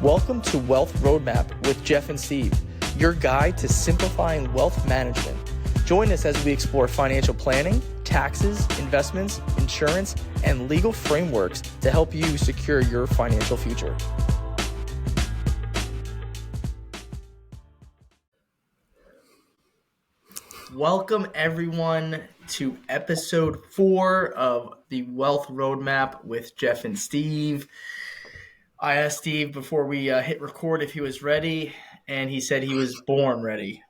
Welcome to Wealth Roadmap with Jeff and Steve, your guide to simplifying wealth management. Join us as we explore financial planning, taxes, investments, insurance, and legal frameworks to help you secure your financial future. Welcome everyone to episode 4 of the Wealth Roadmap with Jeff and Steve. I asked Steve before we hit record if he was ready, and he said he was born ready.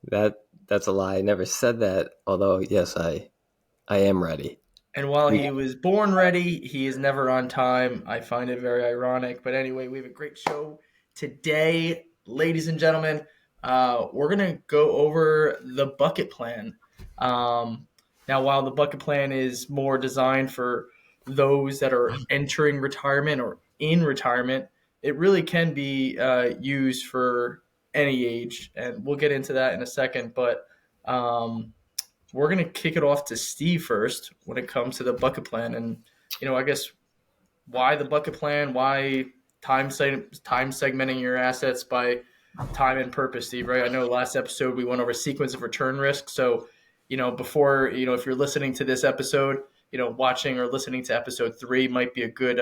That's a lie. I never said that, although, yes, I am ready. And while he was born ready, he is never on time. I find it very ironic. But anyway, we have a great show today, ladies and gentlemen. We're going to go over the bucket plan. Now, while the bucket plan is more designed for those that are entering retirement or in retirement, it really can be used for any age. And we'll get into that in a second. But we're going to kick it off to Steve first when it comes to the bucket plan. And, I guess why the bucket plan, why time segmenting your assets by time and purpose, Steve, right? I know last episode we went over sequence of return risk. So, before, if you're listening to this episode, watching or listening to episode 3 might be a good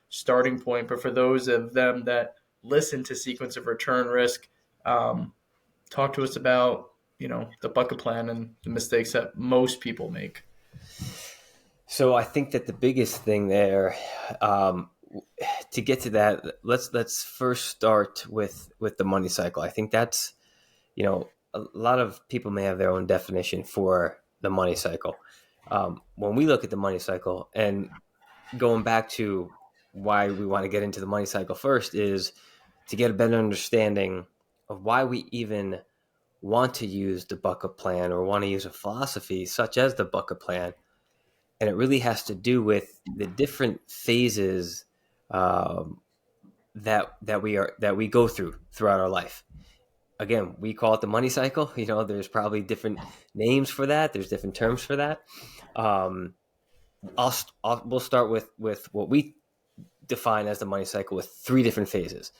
starting point. But for those of them that listen to sequence of return risk, talk to us about, the bucket plan and the mistakes that most people make. So I think that the biggest thing there, to get to that, let's first start with the money cycle. I think that's, a lot of people may have their own definition for the money cycle. When we look at the money cycle, and going back to why we want to get into the money cycle first, is to get a better understanding of why we even want to use the bucket plan or want to use a philosophy such as the bucket plan. And it really has to do with the different phases that we go through throughout our life. Again, we call it the money cycle. There's probably different names for that. There's different terms for that. We'll start with what we define as the money cycle with 3 different phases.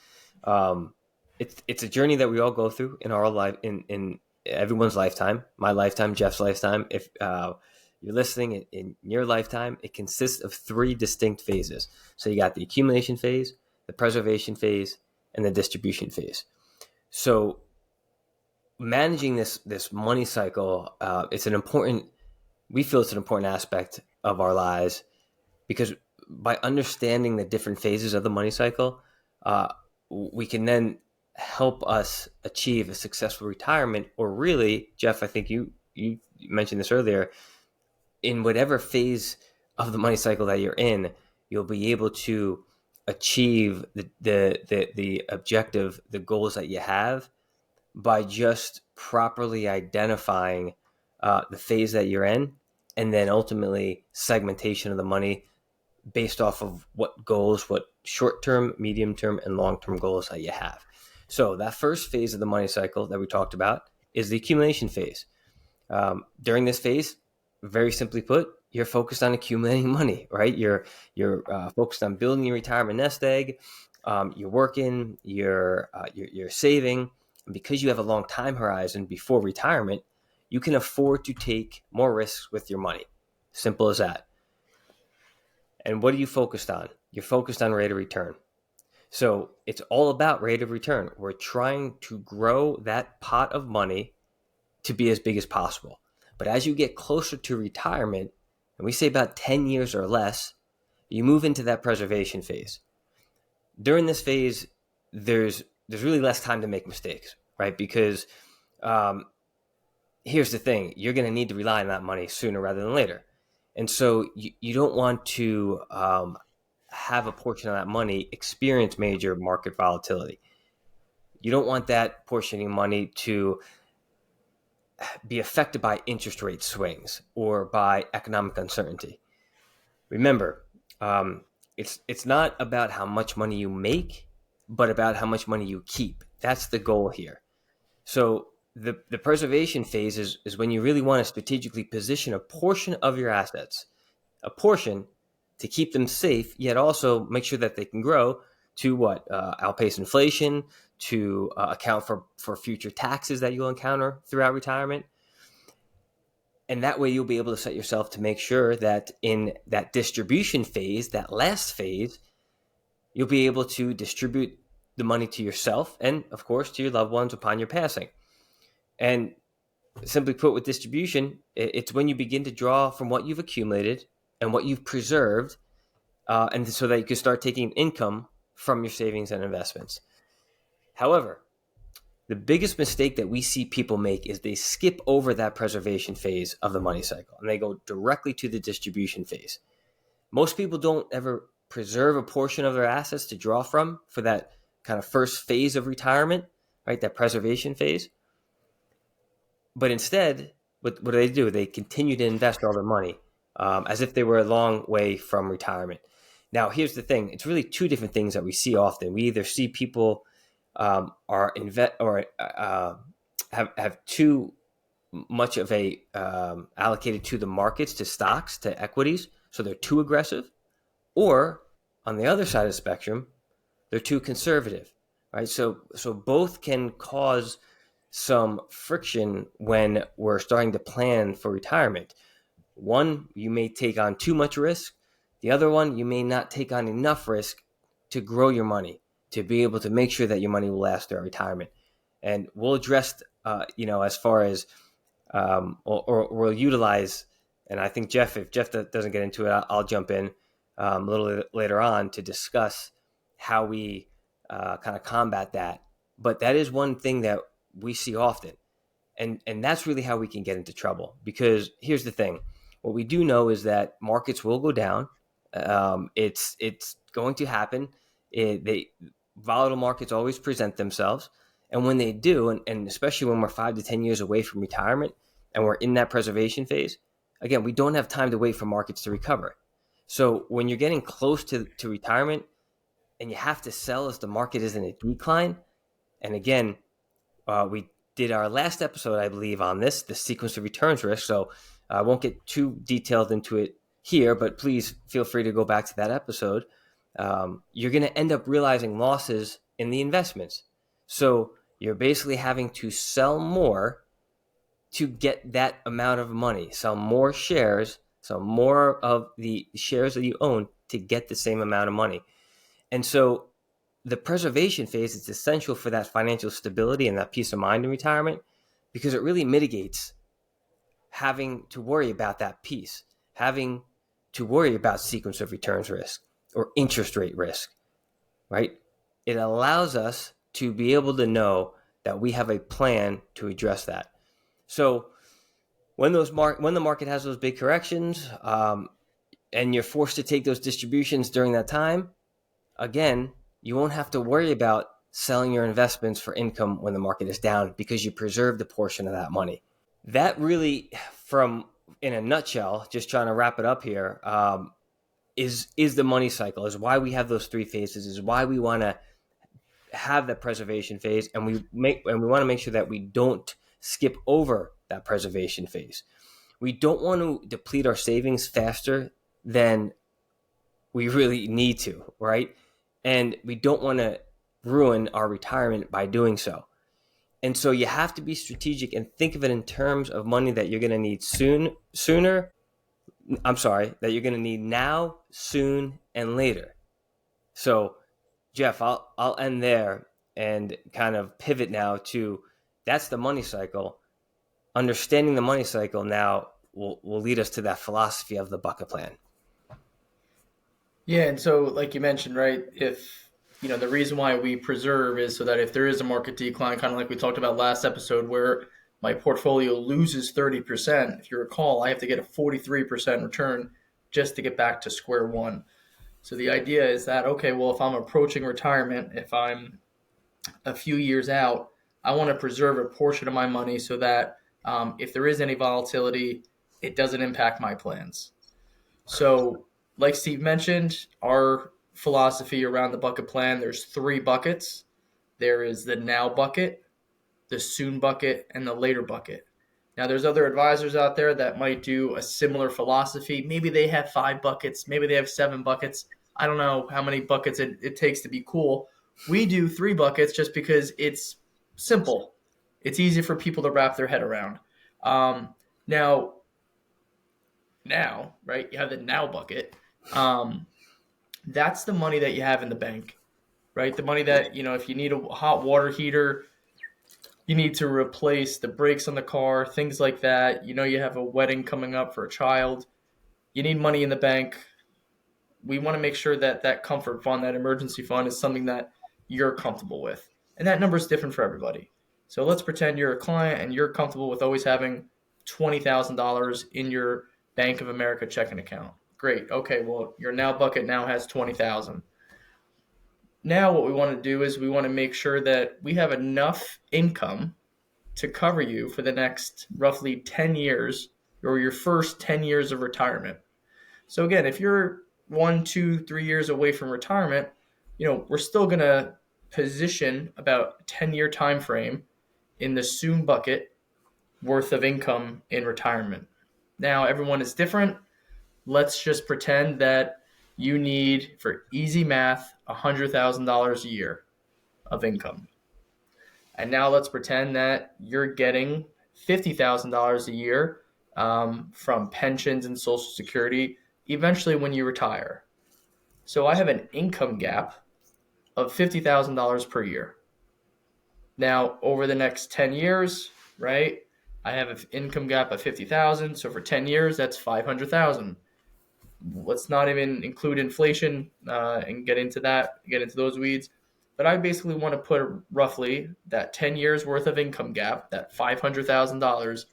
It's a journey that we all go through in our life, in everyone's lifetime, my lifetime, Jeff's lifetime. If you're listening in your lifetime, it consists of 3 distinct phases. So you got the accumulation phase, the preservation phase, and the distribution phase. So managing this money cycle, we feel it's an important aspect of our lives, because by understanding the different phases of the money cycle, we can then help us achieve a successful retirement. Or really, Jeff, I think you mentioned this earlier, in whatever phase of the money cycle that you're in, you'll be able to achieve the objective, the goals that you have, by just properly identifying the phase that you're in, and then ultimately segmentation of the money based off of what goals, what short-term, medium-term, and long-term goals that you have. So that first phase of the money cycle that we talked about is the accumulation phase. During this phase, very simply put, you're focused on accumulating money, right? You're focused on building your retirement nest egg. You're working, you're saving. And because you have a long time horizon before retirement, you can afford to take more risks with your money. Simple as that. And what are you focused on? You're focused on rate of return. So it's all about rate of return. We're trying to grow that pot of money to be as big as possible. But as you get closer to retirement, and we say about 10 years or less, you move into that preservation phase. During this phase, there's really less time to make mistakes, right? Because here's the thing, you're going to need to rely on that money sooner rather than later. And so you don't want to have a portion of that money experience major market volatility. You don't want that portion of your money to be affected by interest rate swings or by economic uncertainty. Remember, it's not about how much money you make, but about how much money you keep. That's the goal here. So the preservation phase is when you really want to strategically position a portion of your assets, a portion to keep them safe, yet also make sure that they can grow to what? Outpace inflation, to account for future taxes that you'll encounter throughout retirement. And that way you'll be able to set yourself to make sure that in that distribution phase, that last phase, you'll be able to distribute the money to yourself and, of course, to your loved ones upon your passing. And simply put, with distribution, it's when you begin to draw from what you've accumulated and what you've preserved, and so that you can start taking income from your savings and investments. However, the biggest mistake that we see people make is they skip over that preservation phase of the money cycle and they go directly to the distribution phase. Most people don't ever preserve a portion of their assets to draw from for that kind of first phase of retirement, right? That preservation phase. But instead, what do they do? They continue to invest all their money as if they were a long way from retirement. Now, here's the thing. It's really two different things that we see often. We either see people have too much of a allocated to the markets, to stocks, to equities, so they're too aggressive, or on the other side of the spectrum, they're too conservative, right? So both can cause some friction when we're starting to plan for retirement. One, you may take on too much risk. The other one, you may not take on enough risk to grow your money, to be able to make sure that your money will last through retirement. And we'll address, as far as, or we'll utilize, and I think if Jeff doesn't get into it, I'll jump in a little later on to discuss how we kind of combat that. But that is one thing that we see often. And that's really how we can get into trouble. Because here's the thing. What we do know is that markets will go down. It's going to happen. Volatile markets always present themselves. And when they do, and especially when we're 5 to 10 years away from retirement and we're in that preservation phase, again, we don't have time to wait for markets to recover. So when you're getting close to retirement and you have to sell as the market is in a decline, and again, we did our last episode, I believe, on the sequence of returns risk. So I won't get too detailed into it here, but please feel free to go back to that episode. You're going to end up realizing losses in the investments. So you're basically having to sell more to get that amount of money, sell more shares, sell more of the shares that you own to get the same amount of money. And so the preservation phase is essential for that financial stability and that peace of mind in retirement, because it really mitigates having to worry about that piece, having to worry about sequence of returns risk or interest rate risk, right? It allows us to be able to know that we have a plan to address that. So when the market has those big corrections, and you're forced to take those distributions during that time, again, you won't have to worry about selling your investments for income when the market is down, because you preserved a portion of that money. That really, in a nutshell, just trying to wrap it up here, is the money cycle, is why we have those three phases, is why we want to have that preservation phase, and we want to make sure that we don't skip over that preservation phase. We don't want to deplete our savings faster than we really need to, right? And we don't want to ruin our retirement by doing so. And so you have to be strategic and think of it in terms of money that you're going to need that you're going to need now, soon, and later. So, Jeff, I'll end there and kind of pivot now to, that's the money cycle. Understanding the money cycle now will lead us to that philosophy of the bucket plan. Yeah, and so like you mentioned, right, if the reason why we preserve is so that if there is a market decline, kind of like we talked about last episode, where my portfolio loses 30%, if you recall, I have to get a 43% return just to get back to square one. So the idea is that, okay, well, if I'm approaching retirement, if I'm a few years out, I want to preserve a portion of my money so that if there is any volatility, it doesn't impact my plans. So like Steve mentioned, our philosophy around the bucket plan, there's 3 buckets. There is the now bucket, the soon bucket, and the later bucket. Now, there's other advisors out there that might do a similar philosophy. Maybe they have 5 buckets. Maybe they have 7 buckets. I don't know how many buckets it takes to be cool. We do 3 buckets just because it's simple. It's easy for people to wrap their head around. Um, now, right, you have the now bucket. Um, that's the money that you have in the bank, right? The money that, if you need a hot water heater, you need to replace the brakes on the car, things like that. You have a wedding coming up for a child. You need money in the bank. We want to make sure that that comfort fund, that emergency fund, is something that you're comfortable with. And that number is different for everybody. So let's pretend you're a client and you're comfortable with always having $20,000 in your Bank of America checking account. Great. Okay, well, your now bucket now has 20,000. Now what we want to do is we want to make sure that we have enough income to cover you for the next roughly 10 years, or your first 10 years of retirement. So again, if you're 1, 2, 3 years away from retirement, we're still going to position about a 10-year time frame in the soon bucket worth of income in retirement. Now, everyone is different. Let's just pretend that you need, for easy math, $100,000 a year of income. And now let's pretend that you're getting $50,000 a year from pensions and Social Security eventually when you retire. So I have an income gap of $50,000 per year. Now, over the next 10 years, right, I have an income gap of 50,000. So for 10 years, that's 500,000. Let's not even include inflation and get into those weeds. But I basically want to put roughly that 10 years worth of income gap, that $500,000,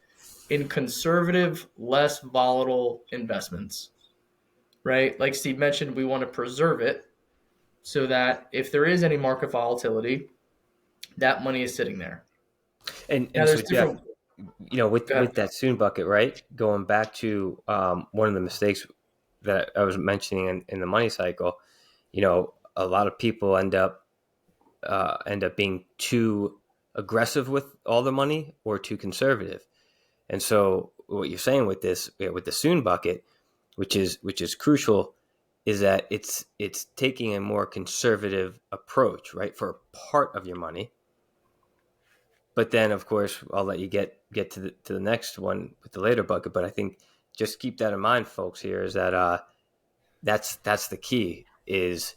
in conservative, less volatile investments, right? Like Steve mentioned, we want to preserve it so that if there is any market volatility, that money is sitting there. Now And so there's Jeff, different. Go with ahead. that soon bucket, right? Going back to one of the mistakes that I was mentioning in the money cycle, a lot of people end up being too aggressive with all the money or too conservative. And so what you're saying with this, with the soon bucket, which is crucial, is that it's taking a more conservative approach, right, for a part of your money. But then, of course, I'll let you get to the next one with the later bucket. But I think just keep that in mind, folks. Here is that that's the key is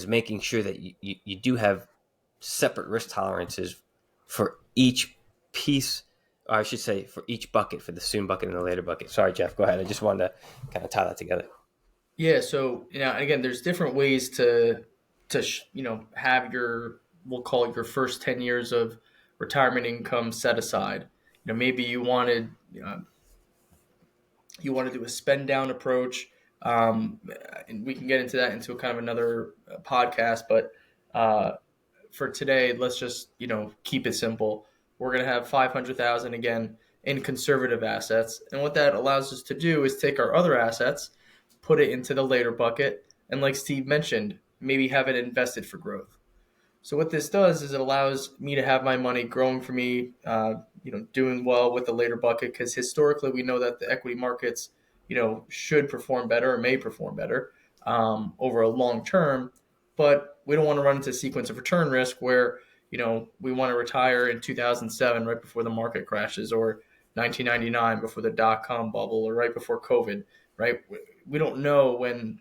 making sure that you do have separate risk tolerances for each piece, or I should say for each bucket, for the soon bucket and the later bucket. Sorry, Jeff, go ahead. I just wanted to kind of tie that together. Yeah. So again, there's different ways to have your, we'll call it, your first 10 years of retirement income set aside. Maybe you want to do a spend down approach. And we can get into that into kind of another podcast. But for today, let's just keep it simple. We're going to have 500,000 again in conservative assets, and what that allows us to do is take our other assets, put it into the later bucket, and like Steve mentioned, maybe have it invested for growth. So what this does is it allows me to have my money growing for me, doing well with the later bucket, because historically we know that the equity markets, should perform better or may perform better over a long term, but we don't want to run into a sequence of return risk where, we want to retire in 2007 right before the market crashes, or 1999 before the dot-com bubble, or right before COVID, right? We don't know when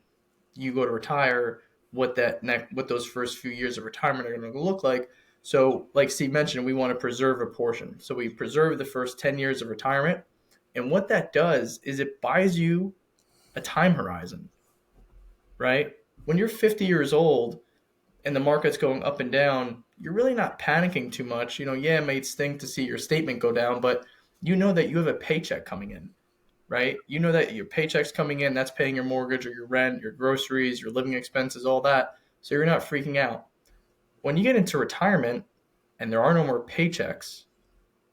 you go to retire what those first few years of retirement are going to look like. So, like Steve mentioned, we want to preserve a portion. So we preserve the first 10 years of retirement. And what that does is it buys you a time horizon, right? When you're 50 years old and the market's going up and down, you're really not panicking too much. Yeah, it might stink to see your statement go down, but you know that you have a paycheck coming in, right? You know that your paycheck's coming in, that's paying your mortgage or your rent, your groceries, your living expenses, all that. So you're not freaking out. When you get into retirement and there are no more paychecks,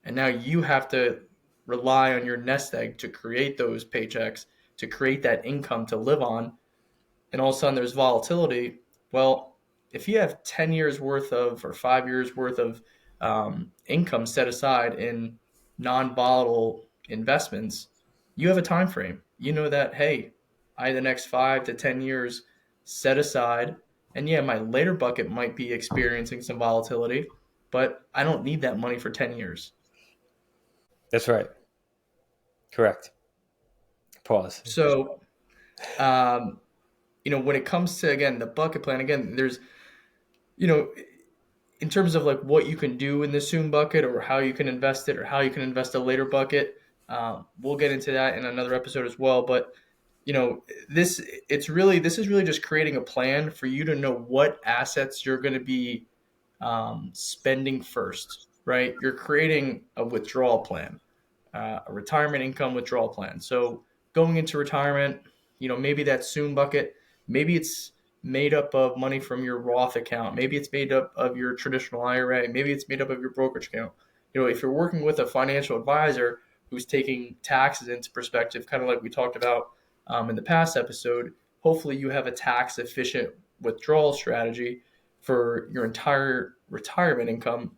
and now you have to rely on your nest egg to create those paychecks, to create that income to live on, and all of a sudden there's volatility. Well, if you have 10 years worth of, or 5 years worth of income set aside in non-volatile investments, you have a time frame. You know that, hey, the next 5 to 10 years, set aside. And yeah, my later bucket might be experiencing some volatility, but I don't need that money for 10 years. That's right. Correct. Pause. So, um, when it comes to, again, the bucket plan, again, there's, you know, in terms of like what you can do in the soon bucket or how you can invest it or how you can invest a later bucket. We'll get into that in another episode as well. But this is really just creating a plan for you to know what assets you're going to be spending first, right? You're creating a withdrawal plan, a retirement income withdrawal plan. So going into retirement, maybe that soon bucket, maybe it's made up of money from your Roth account, maybe it's made up of your traditional IRA, maybe it's made up of your brokerage account. If you're working with a financial advisor who's taking taxes into perspective, kind of like we talked about in the past episode, hopefully you have a tax efficient withdrawal strategy for your entire retirement income.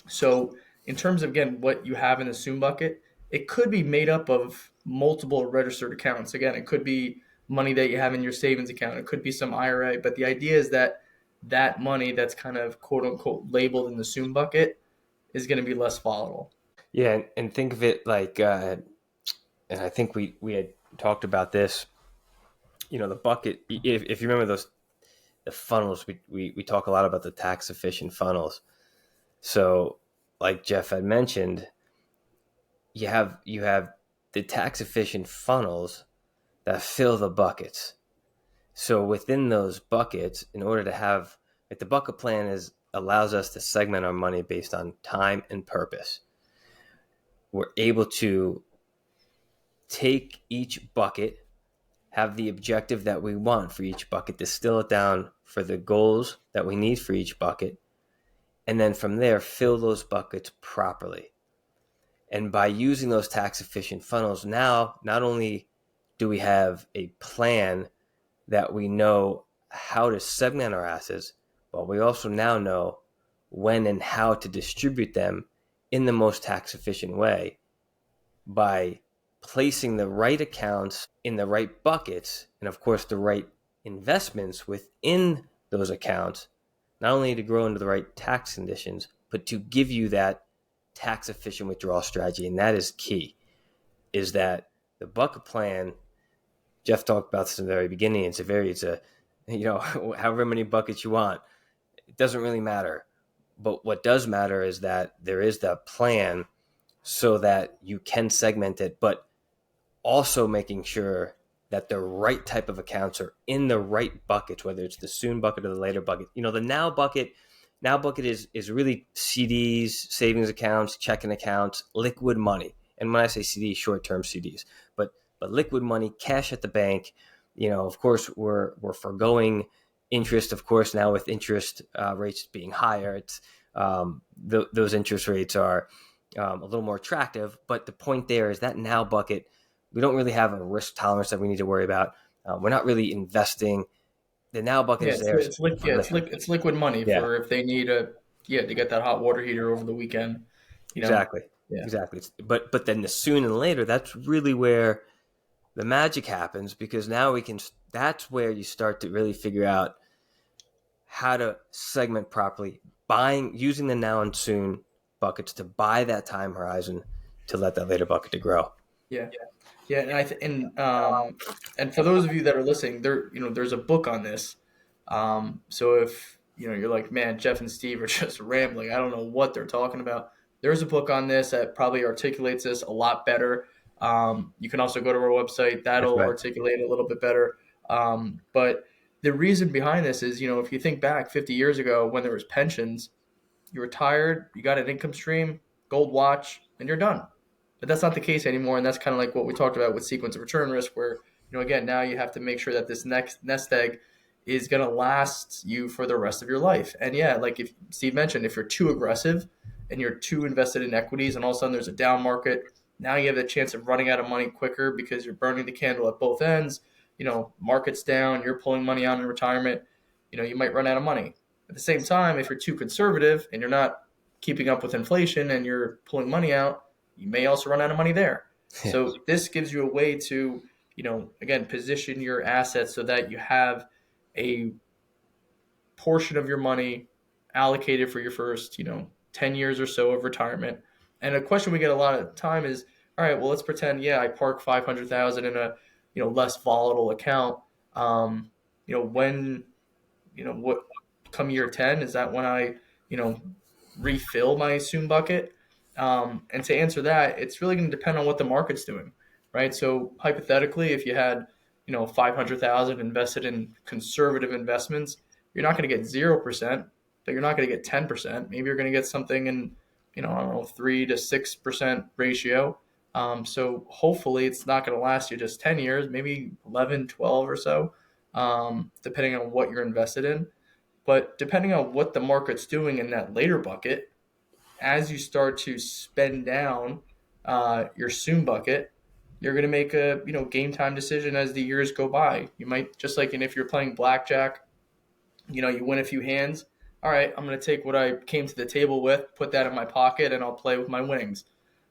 So, in terms of, again, what you have in the Soon bucket, it could be made up of multiple registered accounts. Again, it could be money that you have in your savings account, it could be some IRA, but the idea is that that money that's kind of quote unquote labeled in the Soon bucket is going to be less volatile. Yeah, and think of it like, and I think we had talked about this. The bucket. If you remember the funnels, we talk a lot about the tax efficient funnels. So, like Jeff had mentioned, you have the tax efficient funnels that fill the buckets. So within those buckets, in order to have, like, the bucket plan allows us to segment our money based on time and purpose. We're able to take each bucket, have the objective that we want for each bucket, distill it down for the goals that we need for each bucket, and then from there fill those buckets properly. And by using those tax efficient funnels, now not only do we have a plan that we know how to segment our assets, but we also now know when and how to distribute them in the most tax efficient way by placing the right accounts in the right buckets, and of course the right investments within those accounts, not only to grow into the right tax conditions, but to give you that tax efficient withdrawal strategy. And that is key, is that the bucket plan, Jeff talked about this in the very beginning, it's a however many buckets you want, it doesn't really matter. But what does matter is that there is that plan so that you can segment it, but also making sure that the right type of accounts are in the right buckets, whether it's the soon bucket or the later bucket. The now bucket is really CDs, savings accounts, checking accounts, liquid money. And when I say CDs, short-term CDs, but liquid money, cash at the bank. Of course, we're foregoing interest. Of course, now with interest rates being higher, it's those interest rates are a little more attractive. But the point there is that now bucket, we don't really have a risk tolerance that we need to worry about. We're not really investing. The now bucket Yeah, is there. it's liquid money Yeah, for if they need to get that hot water heater over the weekend. exactly. Yeah. Exactly. But then the soon and later, that's really where the magic happens, because now that's where you start to really figure out how to segment properly, using the now and soon buckets to buy that time horizon to let that later bucket to grow. Yeah. Yeah, and and for those of you that are listening, there's a book on this. So if you're like, man, Jeff and Steve are just rambling, I don't know what they're talking about. There's a book on this that probably articulates this a lot better. You can also go to our website; That's that'll right. articulate it a little bit better. But the reason behind this is, if you think back 50 years ago when there was pensions, you retired, you got an income stream, gold watch, and you're done. But that's not the case anymore, and that's kind of like what we talked about with sequence of return risk, where again, now you have to make sure that this next nest egg is going to last you for the rest of your life. And yeah, like if Steve mentioned, if you're too aggressive and you're too invested in equities, and all of a sudden there's a down market, now you have the chance of running out of money quicker because you're burning the candle at both ends. Market's down, you're pulling money out in retirement. You might run out of money. At the same time, if you're too conservative and you're not keeping up with inflation and you're pulling money out, you may also run out of money there. Yeah. So this gives you a way to, again, position your assets so that you have a portion of your money allocated for your first, 10 years or so of retirement. And a question we get a lot of time is, all right, well, let's pretend, yeah, I park 500,000 in a, less volatile account. When, what come year 10, is that when I, you know, refill my assume bucket? And to answer that, it's really going to depend on what the market's doing, right? So hypothetically, if you had, 500,000 invested in conservative investments, you're not going to get 0%, but you're not going to get 10%. Maybe you're going to get something in, I don't know, 3 to 6% ratio. So hopefully it's not going to last you just 10 years, maybe 11, 12 or so, depending on what you're invested in. But depending on what the market's doing in that later bucket, as you start to spend down your soon bucket, you're going to make a game time decision as the years go by. You might, just like, and if you're playing blackjack, you win a few hands. All right, I'm going to take what I came to the table with, put that in my pocket, and I'll play with my winnings.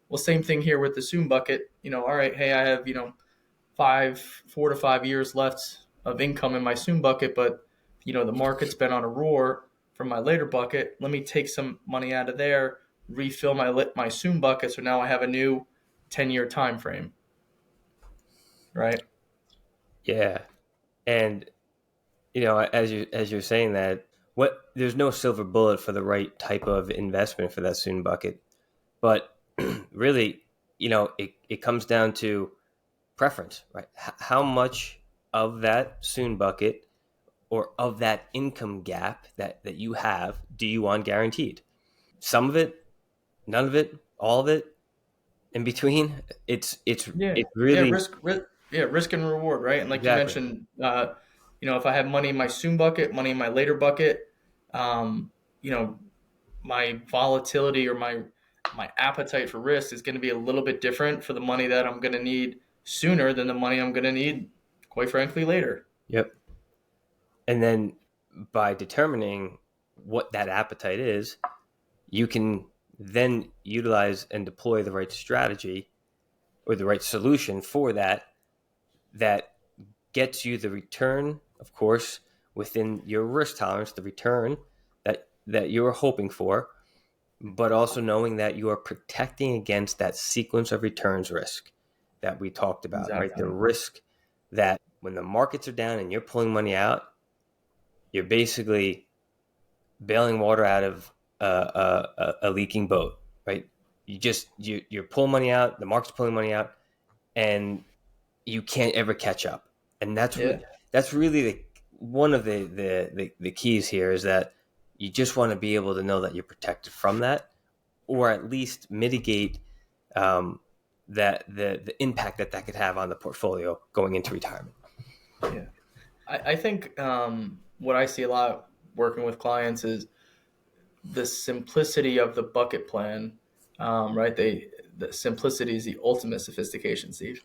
Well, same thing here with the soon bucket. All right, hey, I have 4 to 5 years left of income in my soon bucket, but the market's been on a roar from my later bucket. Let me take some money out of there, refill my soon bucket, so now I have a new 10-year time frame, right? Yeah. And as you're saying that, there's no silver bullet for the right type of investment for that soon bucket. But really, it comes down to preference, right? How much of that soon bucket or of that income gap that you have do you want guaranteed? Some of it, none of it, all of it, in between. It's Yeah, it's yeah, really risk and reward, right? And like you exactly. mentioned, if I have money in my soon bucket, money in my later bucket, um, you know, my volatility or my appetite for risk is going to be a little bit different for the money that I'm going to need sooner than the money I'm going to need, quite frankly, later. Yep. And then by determining what that appetite is, you can then utilize and deploy the right strategy or the right solution for that gets you the return, of course, within your risk tolerance, the return that you're hoping for, but also knowing that you are protecting against that sequence of returns risk that we talked about, right? The Exactly. risk that when the markets are down and you're pulling money out, you're basically bailing water out of a leaking boat, right? You're pulling money out, the market's pulling money out, and you can't ever catch up. And Yeah. that's really one of the keys here is that you just want to be able to know that you're protected from that, or at least mitigate that the impact that could have on the portfolio going into retirement. Yeah. I think what I see a lot working with clients is the simplicity of the bucket plan, right? The simplicity is the ultimate sophistication, Steve.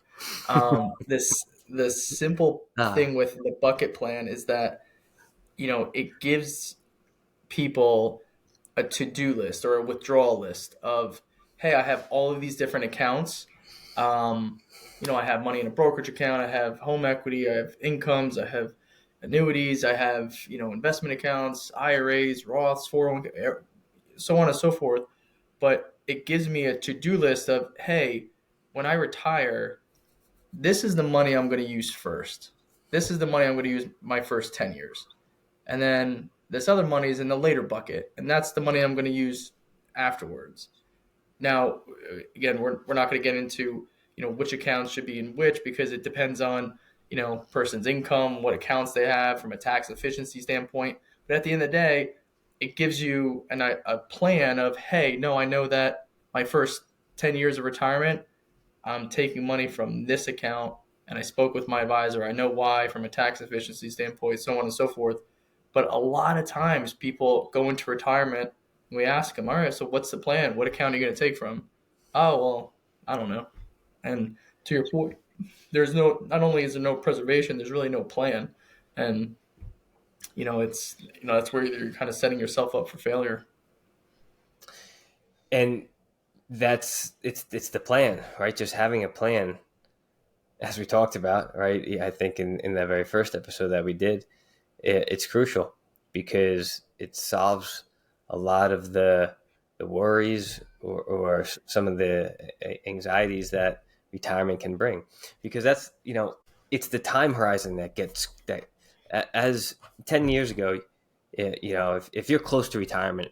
The simple Ah, thing with the bucket plan is that it gives people a to-do list or a withdrawal list of, hey, I have all of these different accounts. Um, I have money in a brokerage account, I have home equity, I have incomes, I have annuities, I have, investment accounts, IRAs, Roths, 401k, so on and so forth. But it gives me a to-do list of, hey, when I retire, this is the money I'm going to use first. This is the money I'm going to use my first 10 years. And then this other money is in the later bucket, and that's the money I'm going to use afterwards. Now, again, we're not going to get into which accounts should be in which, because it depends on person's income, what accounts they have from a tax efficiency standpoint. But at the end of the day, it gives you a plan of, hey, no, I know that my first 10 years of retirement, I'm taking money from this account, and I spoke with my advisor. I know why from a tax efficiency standpoint, so on and so forth. But a lot of times people go into retirement and we ask them, all right, so what's the plan? What account are you going to take from? Oh, well, I don't know. And to your point, not only is there no preservation, there's really no plan. And, it's, that's where you're kind of setting yourself up for failure. and it's the plan, right? Just having a plan, as we talked about, right? I think in that very first episode that we did, it's crucial because it solves a lot of the worries or some of the anxieties that retirement can bring, because that's, it's the time horizon that gets that. As 10 years ago, if you're close to retirement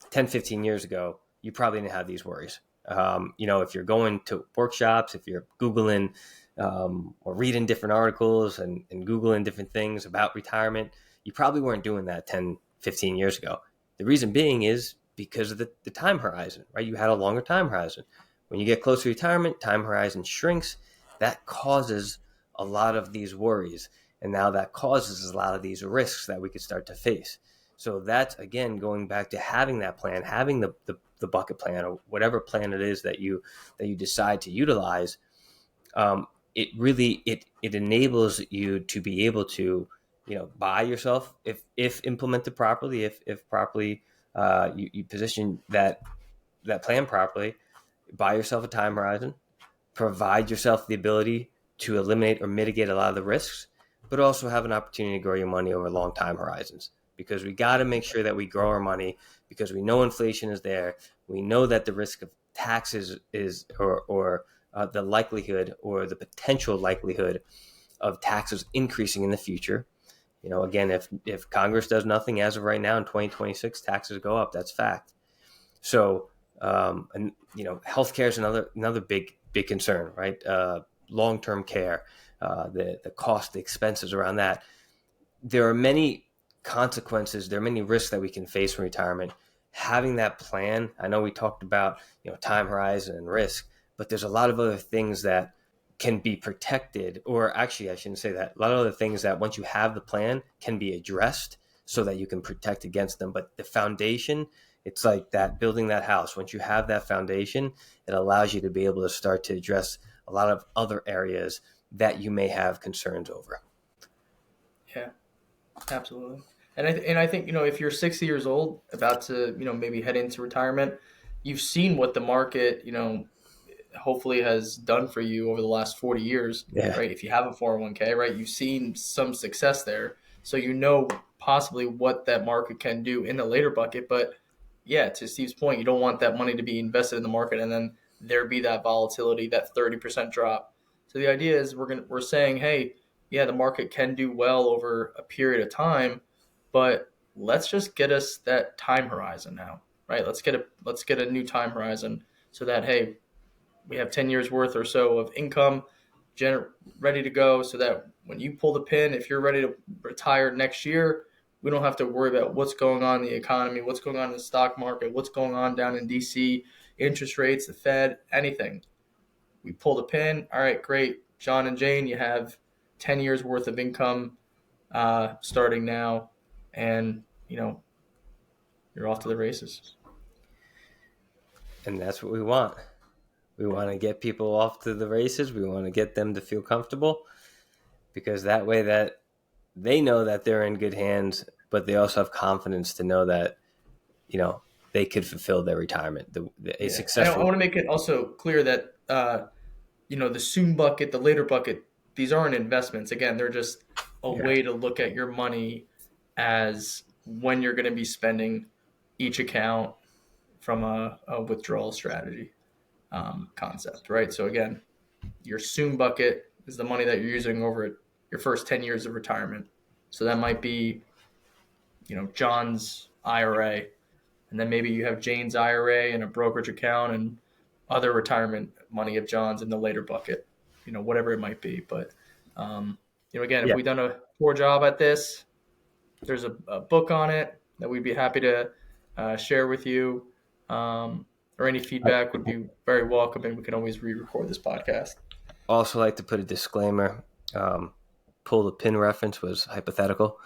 10, 15 years ago, you probably didn't have these worries. If you're going to workshops, if you're Googling or reading different articles and Googling different things about retirement, you probably weren't doing that 10, 15 years ago. The reason being is because of the time horizon, right? You had a longer time horizon. When you get close to retirement, time horizon shrinks. That causes a lot of these worries. And now that causes a lot of these risks that we could start to face. So that's, again, going back to having that plan, having the bucket plan or whatever plan it is that you decide to utilize. It really it enables you to be able to, buy yourself, if implemented properly, if properly, you position that plan properly, buy yourself a time horizon, provide yourself the ability to eliminate or mitigate a lot of the risks, but also have an opportunity to grow your money over long time horizons. Because we got to make sure that we grow our money, because we know inflation is there. We know that the risk of taxes is, or the likelihood or the potential likelihood of taxes increasing in the future. Again, if Congress does nothing as of right now in 2026, taxes go up. That's fact. So, healthcare is another big concern, right? Long-term care, the cost, the expenses around that. There are many consequences. There are many risks that we can face in retirement. Having that plan, I know we talked about, time horizon and risk, but there's a lot of other things that can be protected, or actually, I shouldn't say that. A lot of other things that once you have the plan can be addressed so that you can protect against them. But the foundation, it's like that, building that house. Once you have that foundation, it allows you to be able to start to address a lot of other areas that you may have concerns over. Yeah, absolutely. And I think, if you're 60 years old, about to, maybe head into retirement, you've seen what the market, hopefully has done for you over the last 40 years, Yeah. right? If you have a 401k, right, you've seen some success there. So possibly what that market can do in the later bucket. But yeah, to Steve's point, you don't want that money to be invested in the market and then there be that volatility, that 30% drop. So the idea is we're saying, hey, yeah, the market can do well over a period of time, but let's just get us that time horizon now, right? Let's get a new time horizon so that, hey, we have 10 years worth or so of income ready to go, so that when you pull the pin, if you're ready to retire next year, we don't have to worry about what's going on in the economy, what's going on in the stock market, what's going on down in DC, interest rates, the Fed, anything. We pull the pin. All right, great. John and Jane, you have 10 years worth of income starting now, and you're off to the races. And that's what we want. We want to get people off to the races. We want to get them to feel comfortable, because that way that they know that they're in good hands, but they also have confidence to know that, they could fulfill their retirement. A Yeah, and I successful. want to make it also clear that the soon bucket, the later bucket, these aren't investments. Again, they're just a Yeah. way to look at your money as when you're going to be spending each account from a withdrawal strategy concept, right? So again, your soon bucket is the money that you're using over your first 10 years of retirement. So that might be, John's IRA, and then maybe you have Jane's IRA and a brokerage account and other retirement money of John's in the later bucket, whatever it might be. But, again, if Yeah. we've done a poor job at this, there's a book on it that we'd be happy to share with you. Or any feedback would be very welcome, and we can always re-record this podcast. Also like to put a disclaimer. Pull the pin reference was hypothetical.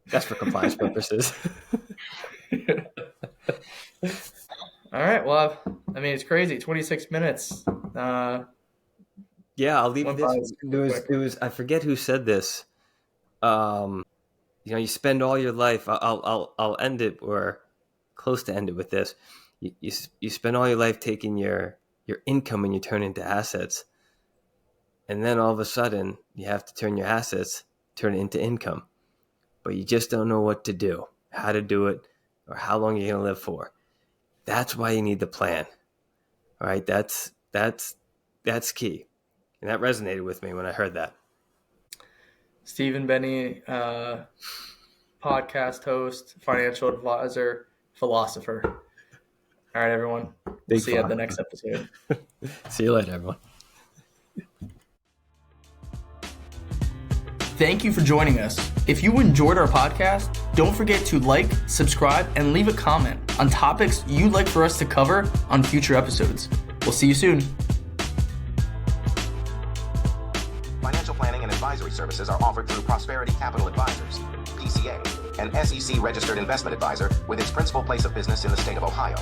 That's for compliance purposes. All right. Well, I mean, it's crazy. 26 minutes. Yeah, I'll leave you Went this. by It super was quick. it was I forget who said this. You spend all your life. I'll end it, or close to end it with this. You spend all your life taking your income and you turn into assets, and then all of a sudden you have to turn your assets, turn it into income. but you just don't know what to do, how to do it, or how long you're going to live for. That's why you need the plan. All right, that's key. And that resonated with me when I heard that. Stephen Benny, podcast host, financial advisor, philosopher. All right, everyone. We'll see you at the next episode. See you later, everyone. Thank you for joining us. If you enjoyed our podcast, don't forget to like, subscribe, and leave a comment on topics you'd like for us to cover on future episodes. We'll see you soon. Financial planning and advisory services are offered through Prosperity Capital Advisors, PCA, an SEC-registered investment advisor with its principal place of business in the state of Ohio.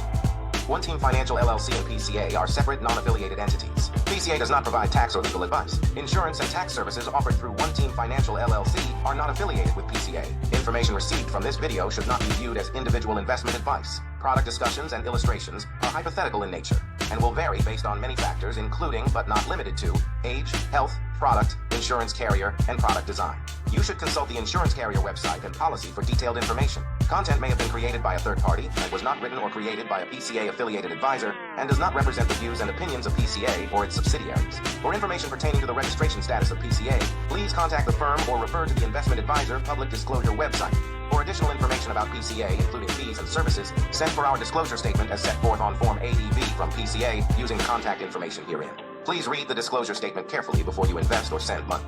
One Team Financial LLC and PCA are separate, non-affiliated entities. PCA does not provide tax or legal advice. Insurance and tax services offered through One Team Financial LLC are not affiliated with PCA. Information received from this video should not be viewed as individual investment advice. Product discussions and illustrations are hypothetical in nature and will vary based on many factors, including, but not limited to, age, health, product, insurance carrier, and product design. You should consult the insurance carrier website and policy for detailed information. Content may have been created by a third party and was not written or created by a PCA-affiliated advisor and does not represent the views and opinions of PCA or its subsidiaries. For information pertaining to the registration status of PCA, please contact the firm or refer to the investment advisor public disclosure website. For additional information about PCA, including fees and services, send for our disclosure statement as set forth on Form ADV from PCA using contact information herein. Please read the disclosure statement carefully before you invest or send money.